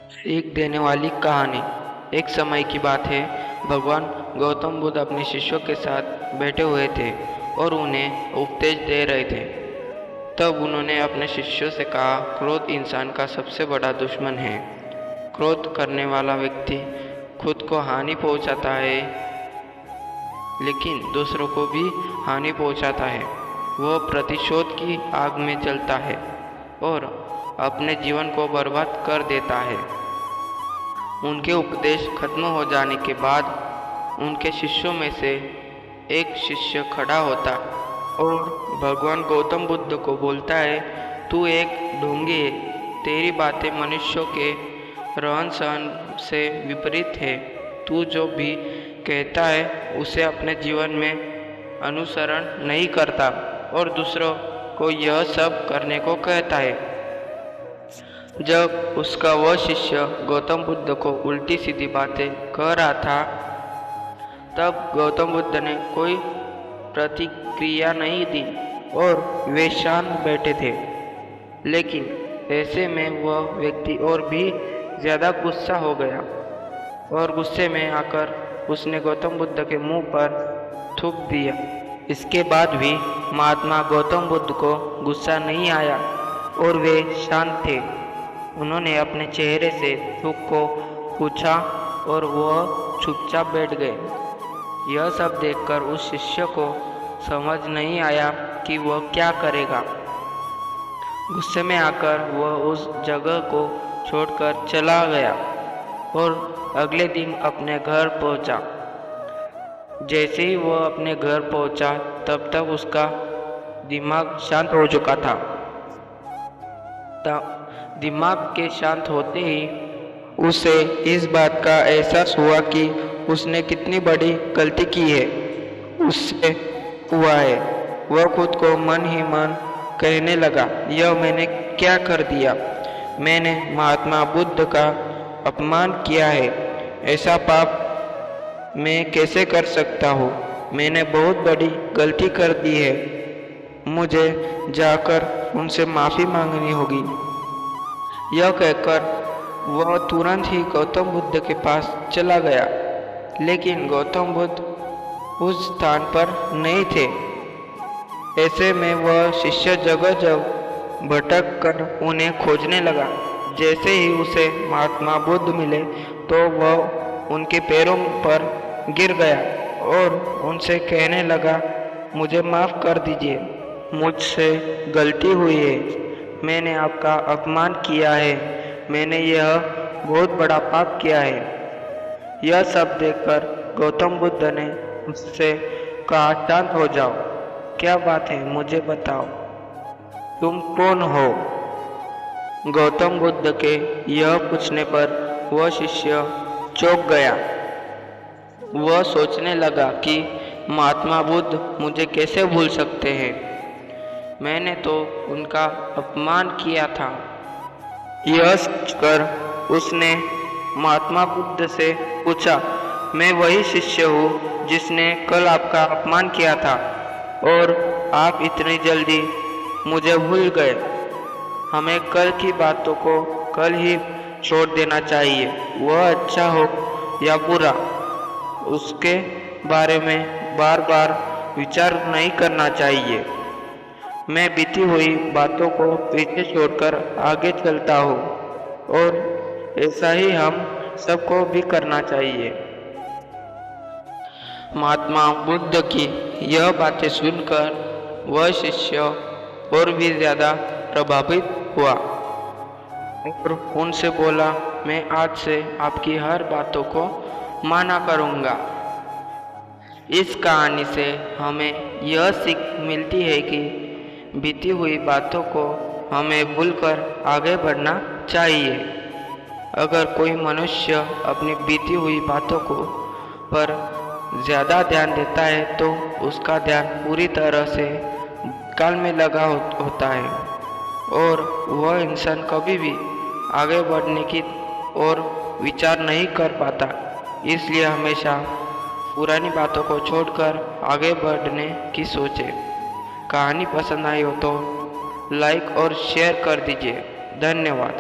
सीख देने वाली कहानी। एक समय की बात है, भगवान गौतम बुद्ध अपने शिष्यों के साथ बैठे हुए थे और उन्हें उपदेश दे रहे थे। तब उन्होंने अपने शिष्यों से कहा, क्रोध इंसान का सबसे बड़ा दुश्मन है। क्रोध करने वाला व्यक्ति खुद को हानि पहुंचाता है, लेकिन दूसरों को भी हानि पहुंचाता है। वह प्रतिशोध की आग में जलता है और अपने जीवन को बर्बाद कर देता है। उनके उपदेश खत्म हो जाने के बाद उनके शिष्यों में से एक शिष्य खड़ा होता और भगवान गौतम बुद्ध को बोलता है, तू एक ढोंगी है, तेरी बातें मनुष्यों के रहन सहन से विपरीत है। तू जो भी कहता है उसे अपने जीवन में अनुसरण नहीं करता और दूसरों को यह सब करने को कहता है। जब उसका वह शिष्य गौतम बुद्ध को उल्टी सीधी बातें कह रहा था, तब गौतम बुद्ध ने कोई प्रतिक्रिया नहीं दी और वे शांत बैठे थे। लेकिन ऐसे में वह व्यक्ति और भी ज़्यादा गुस्सा हो गया और गुस्से में आकर उसने गौतम बुद्ध के मुंह पर थूक दिया। इसके बाद भी महात्मा गौतम बुद्ध को गुस्सा नहीं आया और वे शांत थे। उन्होंने अपने चेहरे से थूक को पूछा और वह चुपचाप बैठ गए। यह सब देखकर उस शिष्य को समझ नहीं आया कि वह क्या करेगा। गुस्से में आकर वह उस जगह को छोड़कर चला गया और अगले दिन अपने घर पहुंचा। जैसे ही वह अपने घर पहुंचा, तब तक उसका दिमाग शांत हो चुका था। दिमाग के शांत होते ही उसे इस बात का एहसास हुआ कि उसने कितनी बड़ी गलती की है, उससे हुआ है। वह खुद को मन ही मन कहने लगा, यह मैंने क्या कर दिया? मैंने महात्मा बुद्ध का अपमान किया है। ऐसा पाप मैं कैसे कर सकता हूँ? मैंने बहुत बड़ी गलती कर दी है। मुझे जाकर उनसे माफ़ी मांगनी होगी। यह कहकर वह तुरंत ही गौतम बुद्ध के पास चला गया, लेकिन गौतम बुद्ध उस स्थान पर नहीं थे। ऐसे में वह शिष्य जगह जगह भटक कर उन्हें खोजने लगा। जैसे ही उसे महात्मा बुद्ध मिले तो वह उनके पैरों पर गिर गया और उनसे कहने लगा, मुझे माफ़ कर दीजिए, मुझसे गलती हुई है। मैंने आपका अपमान किया है। मैंने यह बहुत बड़ा पाप किया है। यह सब देखकर गौतम बुद्ध ने उससे कहा, शांत हो जाओ। क्या बात है, मुझे बताओ, तुम कौन हो? गौतम बुद्ध के यह पूछने पर वह शिष्य चौंक गया। वह सोचने लगा कि महात्मा बुद्ध मुझे कैसे भूल सकते हैं? मैंने तो उनका अपमान किया था। यह सोचकर उसने महात्मा बुद्ध से पूछा, मैं वही शिष्य हूँ जिसने कल आपका अपमान किया था और आप इतनी जल्दी मुझे भूल गए। हमें कल की बातों को कल ही छोड़ देना चाहिए। वह अच्छा हो या बुरा, उसके बारे में बार बार विचार नहीं करना चाहिए। मैं बीती हुई बातों को पीछे छोड़कर आगे चलता हूँ और ऐसा ही हम सबको भी करना चाहिए। महात्मा बुद्ध की यह बातें सुनकर वह शिष्य और भी ज़्यादा प्रभावित हुआ और उनसे बोला, मैं आज से आपकी हर बातों को माना करूँगा। इस कहानी से हमें यह सीख मिलती है कि बीती हुई बातों को हमें भूलकर आगे बढ़ना चाहिए। अगर कोई मनुष्य अपनी बीती हुई बातों को पर ज़्यादा ध्यान देता है तो उसका ध्यान पूरी तरह से काल में लगा होता है और वह इंसान कभी भी आगे बढ़ने की और विचार नहीं कर पाता। इसलिए हमेशा पुरानी बातों को छोड़कर आगे बढ़ने की सोचें। कहानी पसंद आई हो तो लाइक और शेयर कर दीजिए। धन्यवाद।